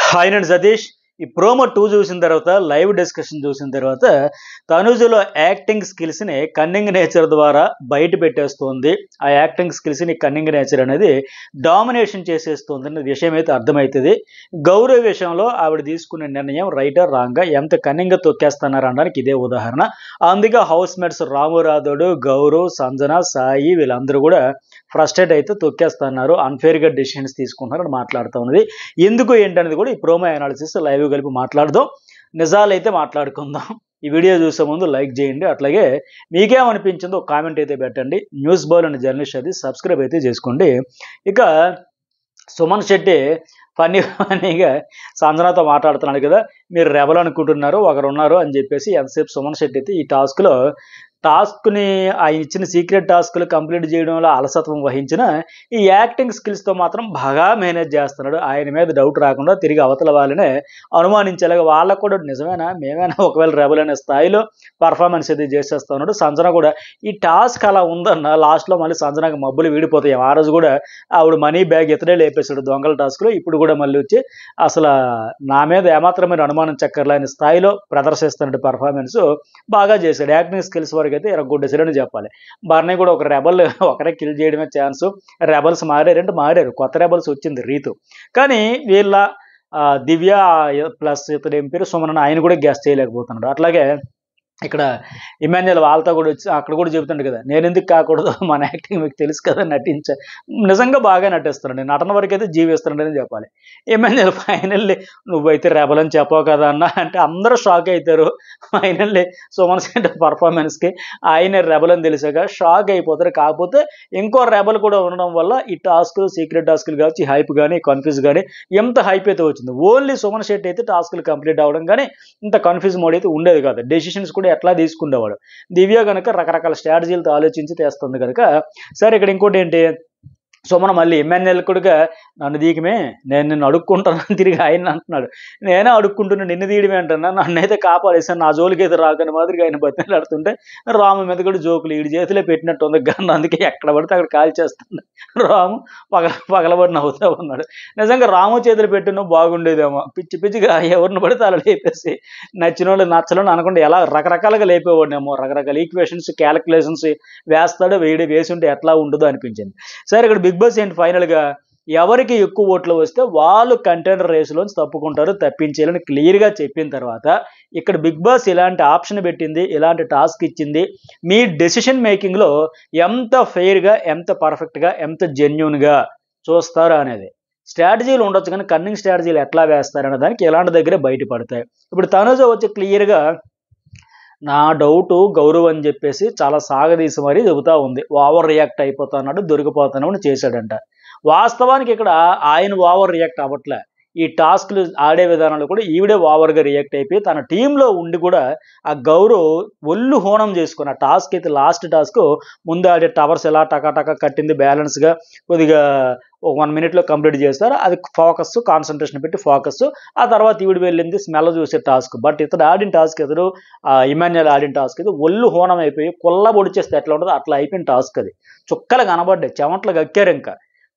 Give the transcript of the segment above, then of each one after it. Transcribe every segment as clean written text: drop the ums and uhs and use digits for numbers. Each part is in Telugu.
హాయ్ అండి సతీష్. ఈ ప్రోమో 2 చూసిన తర్వాత లైవ్ డిస్కషన్ చూసిన తర్వాత తనుజలో యాక్టింగ్ స్కిల్స్ని కన్నింగ్ నేచర్ ద్వారా బయట పెట్టేస్తుంది. ఆ యాక్టింగ్ స్కిల్స్ని కన్నింగ్ నేచర్ అనేది డామినేషన్ చేసేస్తుంది అనే విషయం అయితే అర్థమవుతుంది. గౌరవ విషయంలో ఆవిడ తీసుకునే నిర్ణయం రైటా రాంగా ఎంత కన్నింగ్గా తొక్కేస్తున్నారు అనడానికి ఇదే ఉదాహరణ. అందుకే హౌస్ మేట్స్ రాము రాథోడు, గౌరవ్, సంజన, సాయి వీళ్ళందరూ కూడా ఫ్రస్ట్రేట్ అయితే తొక్కేస్తున్నారు, అన్ఫేర్గా డెసిషన్స్ తీసుకుంటున్నారని మాట్లాడుతూ ఉన్నది. ఎందుకు ఏంటనేది కూడా ఈ ప్రోమో అనాలిసిస్ లైవ్ కలిపి మాట్లాడదాం, నిజాలైతే మాట్లాడుకుందాం. ఈ వీడియో చూసే ముందు లైక్ చేయండి, అట్లాగే మీకేమనిపించిందో కామెంట్ అయితే పెట్టండి. న్యూస్ బాల్ అనే జర్నలిస్ట్ అది సబ్స్క్రైబ్ అయితే చేసుకోండి. ఇక సుమన్ శెట్టి ఫన్నీగా సంజనాతో మాట్లాడుతున్నాడు కదా, మీరు రెబల్ అనుకుంటున్నారు, ఒకరు ఉన్నారు అని చెప్పేసి ఎంతసేపు సుమన్ శెట్టి అయితే ఈ టాస్క్ని ఆయన ఇచ్చిన సీక్రెట్ టాస్క్లు కంప్లీట్ చేయడంలో అలసత్వం వహించిన ఈ యాక్టింగ్ స్కిల్స్తో మాత్రం బాగా మేనేజ్ చేస్తున్నాడు. ఆయన మీద డౌట్ రాకుండా తిరిగి అవతల వాళ్ళనే అనుమానించేలాగా వాళ్ళకు కూడా నిజమేనా మేమేనా ఒకవేళ రెబల్ అనే స్థాయిలో పర్ఫార్మెన్స్ అయితే చేసేస్తా ఉన్నాడు. సంజన కూడా ఈ టాస్క్ అలా ఉందన్న లాస్ట్లో మళ్ళీ సంజనకు మబ్బులు వీడిపోతాయి. ఆ రోజు కూడా ఆవిడ మనీ బ్యాగ్ ఇతడే లేపేశాడు దొంగల టాస్క్లో. ఇప్పుడు కూడా మళ్ళీ వచ్చి అసలు నా మీద ఏమాత్రం మీరు అనుమానం చక్కర్లేని స్థాయిలో ప్రదర్శిస్తున్నట్టు పర్ఫార్మెన్స్ బాగా చేశాడు. యాక్టింగ్ స్కిల్స్ వరకు అయితే ఇరగొట్టేసాడని చెప్పాలి. బర్నీ కూడా ఒక రెబల్ ఒకరే కిల్ చేయడమే ఛాన్స్. రెబల్స్ మారారు, కొత్త రెబల్స్ వచ్చింది రీతు. కానీ వీళ్ళ దివ్య ప్లస్ ఇతడు ఏం పేరు సుమన్, ఆయన కూడా గ్యాస్ చేయలేకపోతున్నాడు. అట్లాగే ఇక్కడ ఇమాన్యుయల్ వాళ్ళతో కూడా వచ్చి అక్కడ కూడా చెబుతుండే కదా, నేను ఎందుకు కాకూడదు, మన యాక్టింగ్ మీకు తెలుసు కదా, నిజంగా బాగా నటిస్తున్నాడు. నటన వరకు అయితే జీవిస్తున్నాడని చెప్పాలి. ఇమాన్యుయల్ ఫైనల్లీ నువ్వైతే రెబల్ అని చెప్పావు కదా అన్న అంటే అందరూ షాక్ అవుతారు. ఫైనల్లీ సుమన్ శెట్టి పర్ఫార్మెన్స్కి ఆయన రెబల్ అని తెలిసాక షాక్ అయిపోతారు. కాకపోతే ఇంకో రెబల్ కూడా ఉండడం వల్ల ఈ టాస్క్లు సీక్రెట్ టాస్క్లు కావచ్చు, హైప్ కానీ కన్ఫ్యూజ్ కానీ ఎంత హైప్ అయితే వచ్చింది. ఓన్లీ సుమన్ శెట్టి అయితే టాస్క్లు కంప్లీట్ అవ్వడం కానీ ఇంత కన్ఫ్యూజ్ మోడ్ అయితే ఉండేది కాదు. డెసిషన్స్ కూడా ఎట్లా తీసుకునేవాడు. దివ్య కనుక రకరకాల స్ట్రాటజీలతో ఆలోచించి తెస్తుంది కనుక. సరే, ఇక్కడ ఇంకోటి ఏంటి, సుమన్ మళ్ళీ ఇమాన్యుయల్ కూడా నన్ను దీకమే, నేను నిన్ను అడుక్కుంటానని తిరిగి ఆయన అంటున్నాడు. నేనే అడుక్కుంటున్నా, నిన్ను తీయడమే అంటున్నా, నన్నైతే కాపాడేసాను, నా జోలికి అయితే రాకని మాదిరిగా ఆయన బతిలాడుతుంటే రాము మీద కూడా జోకులు ఈడి చేతిలో పెట్టినట్టు ఉంది కానీ అందుకే ఎక్కడ పడితే అక్కడ కాల్ చేస్తుంది. రాము పగలబడి నవ్వుతూ ఉన్నాడు. నిజంగా రాము చేతులు పెట్టిన బాగుండేదేమో, పిచ్చిగా ఎవరిని పడితే అలా లేపేసి నచ్చిన వాళ్ళు నచ్చలని అనుకుంటే ఎలా రకరకాలుగా లేపేవాడినేమో. రకరకాల ఈక్వేషన్స్ క్యాలిక్యులేషన్స్ వేస్తాడో వేసి ఉంటే ఎట్లా ఉండదో అనిపించింది. సరే, ఇక్కడ బిగ్ బాస్ ఏంటి ఫైనల్గా ఎవరికి ఎక్కువ ఓట్లు వస్తే వాళ్ళు కంటెండర్ రేసులోంచి తప్పుకుంటారు, తప్పించేయాలని క్లియర్గా చెప్పిన తర్వాత ఇక్కడ బిగ్ బాస్ ఇలాంటి ఆప్షన్ పెట్టింది, ఇలాంటి టాస్క్ ఇచ్చింది. మీ డెసిషన్ మేకింగ్లో ఎంత ఫెయిర్గా, ఎంత పర్ఫెక్ట్గా, ఎంత జెన్యూన్గా చూస్తారు అనేది. స్ట్రాటజీలు ఉండొచ్చు కానీ కన్నింగ్ స్ట్రాటజీలు ఎట్లా వేస్తారనే దానికి ఇలాంటి దగ్గరే బయటపడతాయి. ఇప్పుడు తనుజ వచ్చి క్లియర్గా నా డౌటు గౌరవ్ అని చెప్పేసి చాలా సాగదీసి మరీ చెబుతూ ఉంది. ఓవర్ రియాక్ట్ అయిపోతున్నాడు, దొరికిపోతున్నామని చేశాడంట. వాస్తవానికి ఇక్కడ ఆయన ఓవర్ రియాక్ట్ అవ్వట్లే. ఈ టాస్క్లు ఆడే విధానంలో కూడా ఈవిడే ఓవర్గా రియాక్ట్ అయిపోయి తన టీంలో ఉండి కూడా ఆ గౌరవ్ ఒళ్ళు హోనం చేసుకుని ఆ టాస్క్ అయితే లాస్ట్ టాస్క్ ముందు ఆడే టవర్స్ ఎలా టకాటకా కట్టింది బ్యాలెన్స్గా కొద్దిగా 1 minute కంప్లీట్ చేస్తారు. అది ఫోకస్ కాన్సన్ట్రేషన్ పెట్టి ఫోకస్. ఆ తర్వాత ఈవిడ వెళ్ళింది స్మెల్ చూసే టాస్క్. బట్ ఇతడు ఆడిన టాస్క్ ఇమాన్యుయల్ ఆడిన టాస్క్ ఇది ఒళ్ళు హోనం అయిపోయి కొల్ల పొడిచేస్తే ఎట్లా ఉంటుందో అట్లా అయిపోయిన టాస్క్. అది చుక్కలు కనబడ్డాయి, చెమట్లు గక్కారు, ఇంకా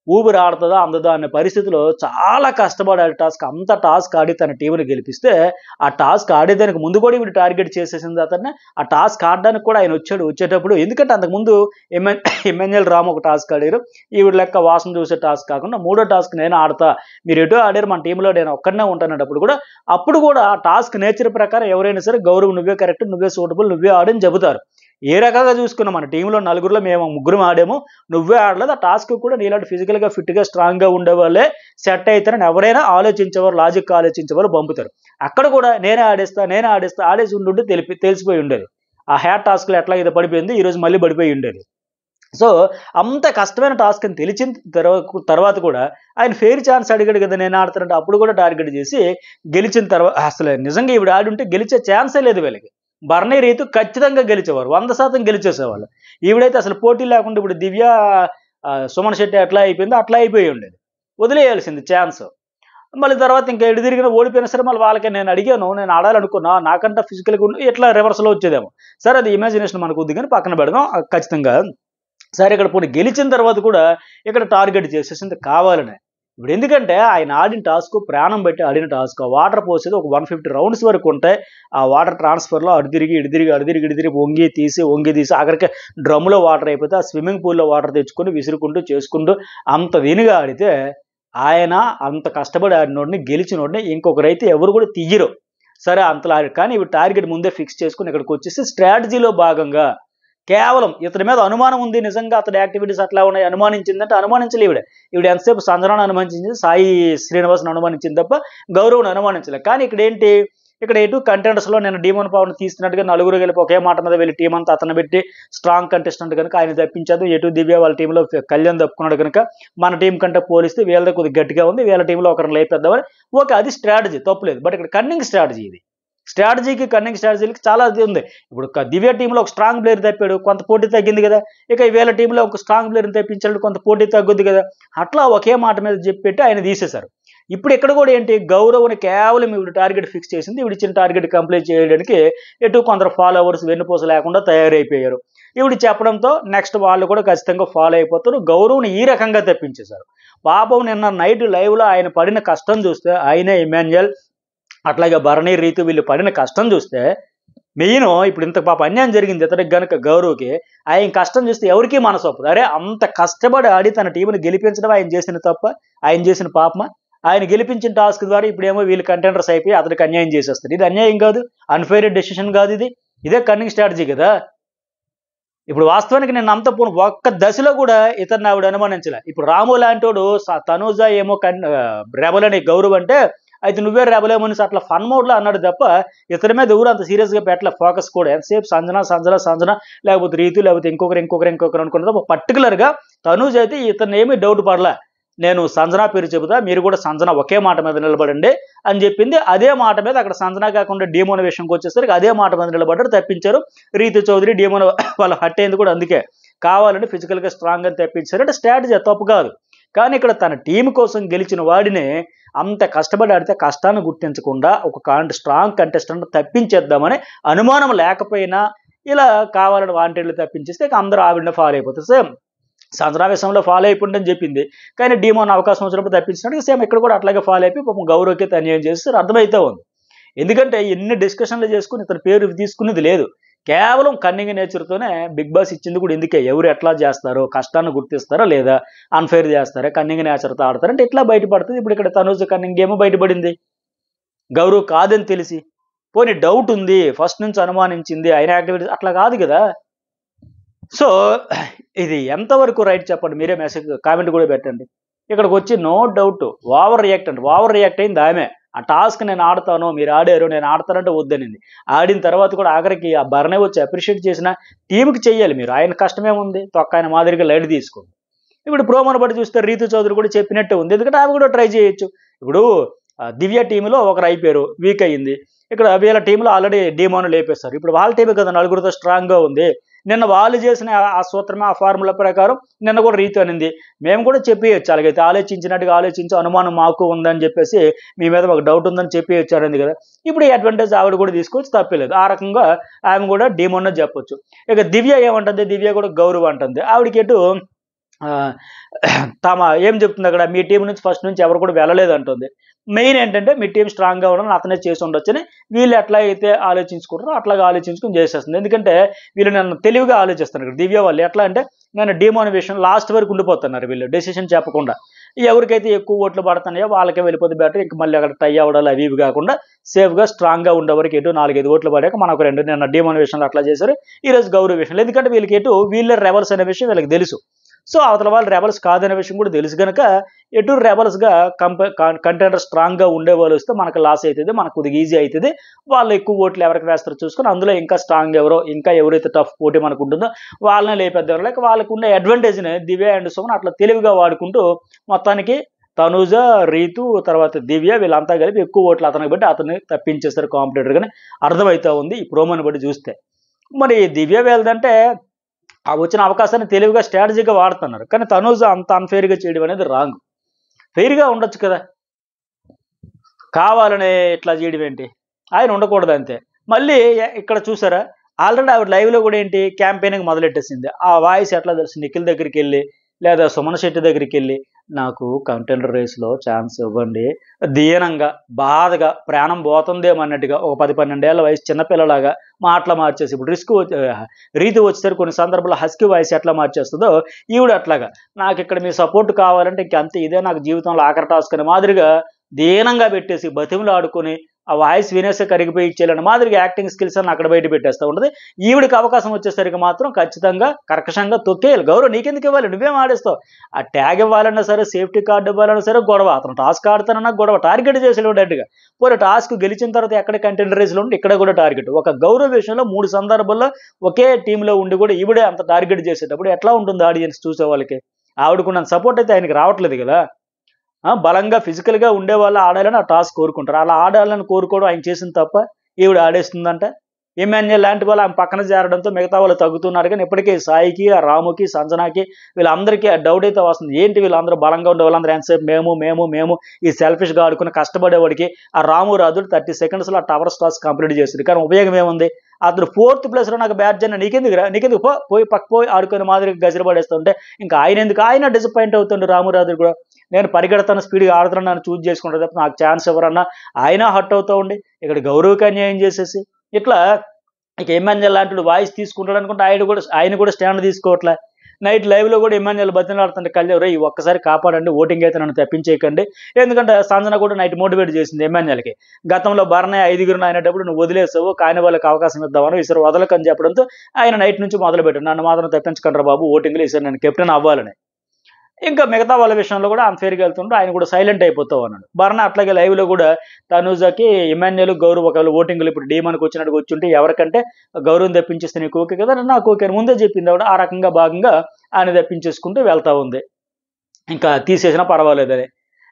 ఊపిరి ఆడుతుందా అందదా అనే పరిస్థితిలో చాలా కష్టపడి ఆడే టాస్క్. అంత టాస్క్ ఆడి తన టీంని గెలిపిస్తే ఆ టాస్క్ ఆడేదానికి ముందు కూడా వీడు టార్గెట్ చేసేసింది అతన్ని. ఆ టాస్క్ ఆడడానికి కూడా ఆయన వచ్చేటప్పుడు ఎందుకంటే అంతకుముందు ఇమాన్యుయల్ రామ్ ఒక టాస్క్ ఆడారు, ఈవిడ లెక్క వాసన చూసే టాస్క్ కాకుండా 3వ టాస్క్ నేను ఆడతా, మీరు ఎటో ఆడారు, మన టీంలో నేను ఒక్కడనే ఉంటానప్పుడు కూడా ఆ టాస్క్ నేచర్ ప్రకారం ఎవరైనా సరే గౌరవ్ నువ్వే కరెక్ట్, నువ్వే సూటబుల్, నువ్వే ఆడని చెబుతారు. ఏ రకంగా చూసుకున్నాం, మన టీంలో 4గురిలో మేము 3 ఆడాము, నువ్వే ఆడలేదు. ఆ టాస్క్ కూడా నీలాంటి ఫిజికల్గా ఫిట్గా స్ట్రాంగ్గా ఉండేవాళ్ళే సెట్ అవుతారని ఎవరైనా ఆలోచించేవారు, లాజిక్ ఆలోచించేవారు పంపుతారు. అక్కడ కూడా నేనే ఆడేస్తా ఆడేసి ఉండుంటే తెలిసిపోయి ఉండేది. ఆ హ్యాట్ టాస్క్లో ఎట్లా ఇది పడిపోయింది, ఈరోజు మళ్ళీ పడిపోయి ఉండేది. సో అంత కష్టమైన టాస్క్ అని తెలిసిన తర్వాత కూడా ఆయన ఫెయిర్ ఛాన్స్ అడిగాడు కదా నేను ఆడుతానంటే, అప్పుడు కూడా టార్గెట్ చేసి గెలిచిన తర్వాత అసలు నిజంగా ఈవిడ ఆడుంటే గెలిచే ఛాన్సే లేదు వీళ్ళకి. బర్నీ రీతు ఖచ్చితంగా గెలిచేవారు, 100% గెలిచేసేవాళ్ళు. ఈవిడైతే అసలు పోటీ లేకుండా ఇప్పుడు దివ్య సుమన్ శెట్టి ఎట్లా అయిపోయిందో అట్లా అయిపోయి ఉండేది, వదిలేయాల్సింది ఛాన్స్. మళ్ళీ తర్వాత ఇంకా ఎడు తిరిగిన ఓడిపోయినా సరే మళ్ళీ వాళ్ళకి నేను అడిగాను, నేను ఆడాలనుకున్నా, నాకంటే ఫిజికల్గా ఇట్లా రివర్స్లో వచ్చేదేమో. సరే, అది ఇమాజినేషన్ మనకు ఉంది కానీ పక్కన పెడదాం ఖచ్చితంగా. సరే, ఇక్కడ పోనీ గెలిచిన తర్వాత కూడా ఇక్కడ టార్గెట్ చేసేసింది కావాలనే. ఇప్పుడు ఎందుకంటే ఆయన ఆడిన టాస్క్ ప్రాణం పెట్టి ఆడిన టాస్క్. వాటర్ పోసేది ఒక 150 రౌండ్స్ వరకు ఉంటాయి. ఆ వాటర్ ట్రాన్స్ఫర్లో అటు తిరిగి ఇటు తిరిగి వంగి తీసి ఆఖరికి డ్రమ్లో వాటర్ అయిపోతే ఆ స్విమ్మింగ్ పూల్లో వాటర్ తెచ్చుకొని విసురుకుంటూ చేసుకుంటూ అంత దీనిగా ఆడితే ఆయన అంత కష్టపడి ఆడినోడిని గెలిచినోడిని ఇంకొకరైతే ఎవరు కూడా తీయరు. సరే అంతలా కానీ ఇవి టార్గెట్ ముందే ఫిక్స్ చేసుకుని ఇక్కడికి వచ్చేసి స్ట్రాటజీలో భాగంగా కేవలం ఇతని మీద అనుమానం ఉంది, నిజంగా అతని యాక్టివిటీస్ అట్లా ఉన్నాయి అనుమానించిందంటే అనుమానించలే ఈవిడ ఎంతసేపు సంజనాను అనుమానించింది, సాయి శ్రీనివాస్ని అనుమానించింది తప్ప గౌరవ్ని అనుమానించలేదు. కానీ ఇక్కడ ఏంటి, ఇక్కడ ఎటు కంటెండర్స్లో నేను డీమోన్ పవర్ని తీస్తున్నట్టుగా నలుగురు కలిపి ఒకే మాట మీద వెళ్ళి టీం అంతా అతను పెట్టి స్ట్రాంగ్ కంటెస్టెంట్ కనుక ఆయన తప్పించదు. ఎటు దివ్య వాళ్ళ టీంలో కళ్యాణ్ తప్పుకున్నాడు కనుక మన టీం కంటే పోలిస్తే వీళ్ళది కొద్దిగా గట్టిగా ఉంది, వీళ్ళ టీంలో ఒకరిని లేపేద్దామని. ఓకే, అది స్ట్రాటజీ, తప్పులేదు. బట్ ఇక్కడ కన్నింగ్ స్ట్రాటజీ, ఇది స్ట్రాటజీకి కన్నింగ్ స్ట్రాటజీకి చాలా ఉంది. ఇప్పుడు దివ్య టీంలో ఒక స్ట్రాంగ్ ప్లేయర్ తప్పాడు, కొంత పోటీ తగ్గింది కదా. ఇక వీళ్ళ టీంలో ఒక స్ట్రాంగ్ ప్లేయర్ని తెప్పించాడు, కొంత పోటీ తగ్గుద్ది కదా. అట్లా ఒకే మాట మీద చెప్పి ఆయన తీసేశారు. ఇప్పుడు ఇక్కడ కూడా ఏంటి, గౌరవ్ని కేవలం ఇవి టార్గెట్ ఫిక్స్ చేసింది, ఇవి ఇచ్చిన టార్గెట్ కంప్లీట్ చేయడానికి ఎటు కొందరు ఫాలోవర్స్ వెన్నుపూస లేకుండా తయారైపోయారు. ఇవి చెప్పడంతో నెక్స్ట్ వాళ్ళు కూడా ఖచ్చితంగా ఫాలో అయిపోతారు. గౌరవ్ని ఈ రకంగా తప్పించేశారు. పాపం నిన్న నైట్ లైవ్లో ఆయన పడిన కష్టం చూస్తే, ఆయనే ఇమాన్యుయల్ అట్లాగే భరణి రీతు వీళ్ళు పడిన కష్టం చూస్తే, మెయిన్ ఇప్పుడు ఇంత పాప అన్యాయం జరిగింది ఇతనికి గనుక గౌరవ్కి, ఆయన కష్టం చూస్తే ఎవరికీ మనసు ఒప్పదు. అరే అంత కష్టపడి ఆడి తన టీంని గెలిపించడం ఆయన చేసిన తప్ప, ఆయన చేసిన పాపమా? ఆయన గెలిపించిన టాస్క్ ద్వారా ఇప్పుడేమో వీళ్ళు కంటెండర్స్ అయిపోయి అతనికి అన్యాయం చేసేస్తారు. ఇది అన్యాయం కాదు, అన్ఫెయిర్ డెసిషన్ కాదు, ఇదే కన్నింగ్ స్ట్రాటజీ కదా. ఇప్పుడు వాస్తవానికి నేను అంత ఒక్క దశలో కూడా ఇతన్ని ఆవిడ అనుమానించలే. ఇప్పుడు రాము లాంటోడు తనూజ ఏమో రెబల్ అని గౌరవ్ అంటే అయితే నువ్వే రెబలేమని అట్లా ఫన్ మోడ్లో అన్నాడు తప్ప ఇతని మీద ఎవరు అంత సీరియస్గా పెట్టలే. ఫోకస్ కూడా ఎంతసేపు సంజన లేకపోతే రీతు లేకపోతే ఇంకొకరు అనుకున్నది. పర్టికులర్గా తనూజ్ అయితే ఇతను ఏమీ డౌట్ పడలే. నేను సంజన పేరు చెబుతా, మీరు కూడా సంజన ఒకే మాట మీద నిలబడండి అని చెప్పింది. అదే మాట మీద అక్కడ సంజన కాకుండా డీమోన్ విషయంకి వచ్చేసరికి అదే మాట మీద నిలబడ్డారు, తప్పించారు. రీతు చౌదరి డీమోన్ వాళ్ళు హట్ అయింది కూడా అందుకే, కావాలని ఫిజికల్గా స్ట్రాంగ్ అని తెప్పించారు. అంటే స్ట్రాటజీ తప్పు కాదు. కానీ ఇక్కడ తన టీం కోసం గెలిచిన వాడిని అంత కష్టపడి ఆడితే కష్టాన్ని గుర్తించకుండా ఒక స్ట్రాంగ్ కంటెస్టెంట్ తప్పించేద్దామని అనుమానం లేకపోయినా ఇలా కావాలని వాంటెడ్లు తప్పించేస్తే అందరూ ఆవిడని ఫాలో అయిపోతారు. సేమ్ సంజనా విషయంలో ఫాలో అయిపోండి చెప్పింది, కానీ డీమోన్ అవకాశం వచ్చినప్పుడు తప్పించినట్టు సేమ్ ఇక్కడ కూడా అట్లాగే ఫాలో అయిపోయి పాపం గౌరవ్కి అన్యాయం చేస్తారు. అర్థమైతే ఉంది. ఎందుకంటే ఎన్ని డిస్కషన్లు చేసుకుని ఇతని పేరు తీసుకునేది లేదు. కేవలం కన్నింగ్ నేచర్తోనే బిగ్ బాస్ ఇచ్చింది కూడా ఎందుకే, ఎవరు ఎట్లా చేస్తారో, కష్టాన్ని గుర్తిస్తారా లేదా, అన్ఫెయిర్ చేస్తారా, కన్నింగ్ నేచర్తో ఆడతారంటే ఇట్లా బయటపడుతుంది. ఇప్పుడు ఇక్కడ తనూజ కన్నింగ్ ఏమో బయటపడింది, గౌరవ్ కాదని తెలిసి. పోనీ డౌట్ ఉంది, ఫస్ట్ నుంచి అనుమానించింది, ఆయన యాక్టివిటీస్ అట్లా కాదు కదా. సో ఇది ఎంతవరకు రైట్ చెప్పండి, మీరే మెసేజ్ కామెంట్ కూడా పెట్టండి. ఇక్కడికి వచ్చి నో డౌట్ ఓవర్ రియాక్ట్ అయింది ఆమె. ఆ టాస్క్ నేను ఆడతాను, మీరు ఆడారు, నేను ఆడతానంటే వద్దనింది. ఆడిన తర్వాత కూడా ఆఖరికి ఆ భరణే వచ్చి అప్రిషియేట్ చేసిన టీంకి చెయ్యాలి మీరు, ఆయన కష్టమేముంది, తొక్క ఆయన మాదిరిగా లైట్ తీసుకోండి. ఇప్పుడు ప్రోమోను బట్టి చూస్తే రీతు చౌదరి కూడా చెప్పినట్టే ఉంది, ఎందుకంటే ఆమె కూడా ట్రై చేయొచ్చు. ఇప్పుడు దివ్య టీంలో ఒకరు అయిపోయారు, వీక్ అయ్యింది. ఇక్కడ వీళ్ళ టీంలో ఆల్రెడీ డీమోన్ లేపేస్తారు. ఇప్పుడు వాళ్ళ టీమే కదా నలుగురితో స్ట్రాంగ్గా ఉంది. నిన్న వాళ్ళు చేసిన ఆ సూత్రమే, ఆ ఫార్ములా ప్రకారం నిన్న కూడా రీతు అనింది, మేము కూడా చెప్పేయచ్చు, అలాగైతే ఆలోచించినట్టుగా ఆలోచించి అనుమానం మాకు ఉందని చెప్పేసి మీ మీద ఒక డౌట్ ఉందని చెప్పేయచ్చు అనేది కదా. ఇప్పుడు ఈ అడ్వాంటేజ్ ఆవిడ కూడా తీసుకోవచ్చు, తప్పలేదు. ఆ రకంగా ఆమె కూడా డీమోన్ చెప్పొచ్చు. ఇక దివ్య ఏమంటుంది, దివ్య కూడా గౌరవ్ అంటుంది. ఆవిడకి ఎటు తమ ఏం చెప్తుంది అక్కడ, మీ టీం నుంచి ఫస్ట్ నుంచి ఎవరు కూడా వెళ్ళలేదు అంటుంది. మెయిన్ ఏంటంటే మీ టీం స్ట్రాంగ్గా ఉండడం అతనే చేసి ఉండొచ్చని వీళ్ళు ఎట్లా అయితే ఆలోచించుకుంటారో అట్లాగా ఆలోచించుకుని చేసేస్తుంది. ఎందుకంటే వీళ్ళు నన్ను తెలివిగా ఆలోచిస్తున్నారు. దివ్య వాళ్ళు ఎట్లా అంటే నేను డీమోన్ విషయం లాస్ట్ వరకు ఉండిపోతున్నారు, వీళ్ళు డెసిషన్ చెప్పకుండా. ఎవరికైతే ఎక్కువ ఓట్లు పడుతున్నాయో వాళ్ళకే వెళ్ళిపోతే బెటర్, ఇంక మళ్ళీ అక్కడ టై అవ్వడాలు అవి ఇవి కాకుండా సేఫ్గా స్ట్రాంగ్గా ఉండేవరకు ఎటు 4-5 ఓట్లు పడాక మనకు 2 నిన్న డీమోన్ విషయంలో అట్లా చేశారు, ఈరోజు గౌరవ్ విషయంలో. ఎందుకంటే వీళ్ళకి ఎటు వీళ్ళే రెబల్స్ అనే విషయం వీళ్ళకి తెలుసు. సో అవతల వాళ్ళు రెబల్స్ కాదనే విషయం కూడా తెలుసు కనుక ఎటు రెబల్స్గా కంటెండర్ స్ట్రాంగ్గా ఉండే వాళ్ళు వస్తే మనకు లాస్ అవుతుంది, మనకు కొద్దిగా ఈజీ అవుతుంది. వాళ్ళు ఎక్కువ ఓట్లు ఎవరికి వేస్తారో చూసుకొని అందులో ఇంకా స్ట్రాంగ్ ఎవరో, ఇంకా ఎవరైతే టఫ్ పోటీ మనకు ఉంటుందో వాళ్ళని లేపేద్దాం. లేక వాళ్ళకు ఉండే అడ్వాంటేజ్ని దివ్య అండ్ సుమన్ అట్లా తెలివిగా వాడుకుంటూ మొత్తానికి తనూజ, రీతు, తర్వాత దివ్య వీళ్ళంతా కలిపి ఎక్కువ ఓట్లు అతనికి బట్టి అతన్ని తప్పించేస్తారు కాంపిటేటర్. కానీ అర్థమవుతా ఉంది ఈ ప్రోమోని బట్టి చూస్తే. మరి దివ్య వెళ్దంటే ఆ వచ్చిన అవకాశాన్ని తెలివిగా స్ట్రాటజీగా వాడుతున్నారు, కానీ తనూజ అంత అన్ఫెయిర్గా చేయడం అనేది రాంగ్. ఫెయిర్గా ఉండొచ్చు కదా, కావాలనే ఇట్లా చేయడం ఏంటి, ఆయన ఉండకూడదు అంతే. మళ్ళీ ఇక్కడ చూసారా, ఆల్రెడీ ఆవిడ లైవ్లో కూడా ఏంటి క్యాంపెయినింగ్ మొదలెట్టేసింది. ఆ వాయిస్ ఎట్లా తెలుసు, నిఖిల్ దగ్గరికి వెళ్ళి లేదా సుమన్ శెట్టి దగ్గరికి వెళ్ళి నాకు కంటెండర్ రేస్లో ఛాన్స్ ఇవ్వండి, దీనంగా బాధగా ప్రాణం పోతుందేమో అన్నట్టుగా ఒక 10-12 ఏళ్ల వయసు చిన్నపిల్లలాగా మాటలు మార్చేసి, ఇప్పుడు రీతి వచ్చేసరికి కొన్ని సందర్భాల్లో హస్కీ వాయిస్ ఎట్లా మార్చేస్తుందో ఈవిడ అట్లాగా, నాకు ఇక్కడ మీ సపోర్ట్ కావాలంటే ఇంకంతే, ఇదే నాకు జీవితంలో ఆఖరి టాస్క్ అనే మాదిరిగా దీనంగా పెట్టేసి బతిములు ఆడుకొని ఆ వాయిస్ వినేసే కరిగిపోయి ఇచ్చేయాలని మాదిరిగా యాక్టింగ్ స్కిల్స్ అని అక్కడ బయట పెట్టేస్తూ ఉంటుంది. ఈవిడికి అవకాశం వచ్చేసరికి మాత్రం ఖచ్చితంగా కర్కశంగా తొక్కేయాలి. గౌరవ్ నీకెందుకు ఇవ్వాలి, నువ్వేం ఆడేస్తావు, ఆ ట్యాగ్ ఇవ్వాలన్నా సరే, సేఫ్టీ కార్డు ఇవ్వాలన్నా సరే గొడవ, అతను టాస్క్ ఆడుతానన్నా గొడవ, టార్గెట్ చేసేవాడు డైరెక్ట్గా. పోనీ టాస్క్ గెలిచిన తర్వాత ఎక్కడ కంటెండర్ రేస్లో ఉండి ఇక్కడ కూడా టార్గెట్. ఒక గౌరవ్ విషయంలో 3 సందర్భాల్లో ఒకే టీంలో ఉండి కూడా ఈవిడే అంత టార్గెట్ చేసేటప్పుడు ఎట్లా ఉంటుంది ఆడియన్స్ చూసే వాళ్ళకి? ఆవిడకున్న సపోర్ట్ అయితే ఆయనకి రావట్లేదు కదా. బలంగా ఫిజికల్గా ఉండేవాళ్ళు ఆడాలని ఆ టాస్క్ కోరుకుంటారు. అలా ఆడాలని కోరుకోవడం ఆయన చేసింది తప్ప ఈవిడ ఆడేస్తుందంట. ఇమాన్యుయల్ లాంటి వాళ్ళు ఆమె పక్కన చేరడంతో మిగతా వాళ్ళు తగ్గుతున్నారు. కానీ ఇప్పటికీ సాయికి, ఆ రాముకి, సంజనాకి వీళ్ళందరికీ ఆ డౌట్ అయితే వస్తుంది. ఏంటి వీళ్ళందరూ బలంగా ఉండే వాళ్ళందరూ ఎంతసేపు మేము ఈ సెల్ఫిష్గా ఆడుకుని కష్టపడేవాడికి ఆ రాము రాజుడు 30 సెకండ్స్లో ఆ టవర్స్ టాస్క్ కంప్లీట్ చేస్తుంది. కానీ ఉపయోగం ఏముంది? అతను 4th ప్లేస్లో నాకు బ్యాట్ చేయను, నీకెందుకు పోయి పక్క ఆడుకునే మాదిరి గజలు పడేస్తుంటే ఇంకా ఆయన ఎందుకు? ఆయన డిసప్పాయింట్ అవుతుండే రామురాజు కూడా. నేను పరిగెడతాను, స్పీడ్గా ఆడుతున్నాను, నన్ను చూజ్ చేసుకుంటారు తప్ప నాకు ఛాన్స్ ఎవరన్నా ఆయన హట్ అవుతూ ఉండి ఇక్కడ గౌరవకి అన్యాయం చేసేసి ఇట్లా ఇక ఇమాన్యుయల్ లాంటి వాయిస్ తీసుకుంటాడు అనుకుంటే ఆయన కూడా స్టాండ్ తీసుకోవట్లే. నైట్ లైవ్లో కూడా ఇమాన్యుయల్ బతిలాడుతుంటే కళ్యాణ్ ఈ ఒక్కసారి కాపాడండి, ఓటింగ్ అయితే నన్ను తప్పించేయకండి. ఎందుకంటే సంజన కూడా నైట్ మోటివేట్ చేసింది ఇమాన్యుయల్కి. గతంలో బర్నే 5 అయినప్పుడు నువ్వు వదిలేసావు, కాని వాళ్ళకి అవకాశం ఇద్దామని, ఈసారి వదలకని చెప్పడంతో ఆయన నైట్ నుంచి మొదలుపెట్టాడు, నన్ను మాత్రం తప్పించకండి బాబు ఓటింగ్లో, ఈసారి నేను కెప్టెన్ అవ్వాలని. ఇంకా మిగతా వాళ్ళ విషయంలో కూడా అన్ఫేర్గా వెళ్తుంటే ఆయన కూడా సైలెంట్ అయిపోతావు అన్నాడు. బర్నా అట్లాగే లైవ్లో కూడా తనూజకి ఇమాన్యుయల్ గౌరవ్ ఒకవేళ ఓటింగ్లు ఇప్పుడు డీమన్కి వచ్చినట్టు వచ్చుంటే ఎవరికంటే గౌరవం తెప్పించేస్తే నీకు ఓకే కదా, నాకు ఓకే అని ముందే చెప్పింది ఆవిడ. ఆ రకంగా భాగంగా ఆయన తెప్పించేసుకుంటూ వెళ్తూ ఉంది. ఇంకా తీసేసినా పర్వాలేదని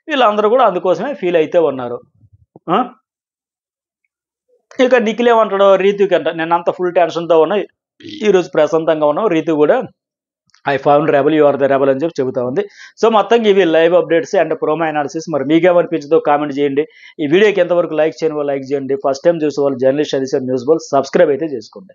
వీళ్ళందరూ కూడా అందుకోసమే ఫీల్ అయితే ఉన్నారు. ఇక నిఖిల్ ఏమంటాడు రీతుకి అంట, నేను అంత ఫుల్ టెన్షన్తో ఉన్నా, ఈరోజు ప్రశాంతంగా ఉన్నావు, రీతు కూడా I found rebel, you are the rebel అని చెప్పి చెబుతా ఉంది. సో మొత్తంగా ఇవి live updates and promo analysis. మరి మీకేమనిపించిందో కామెంట్ చేయండి. ఈ వీడియోకి ఎంతవరకు లైక్ చేయని వాళ్ళు లైక్ చేయండి. ఫస్ట్ టైం చూసే వాళ్ళు journalist addition news ball subscribe అయితే చేసుకోండి.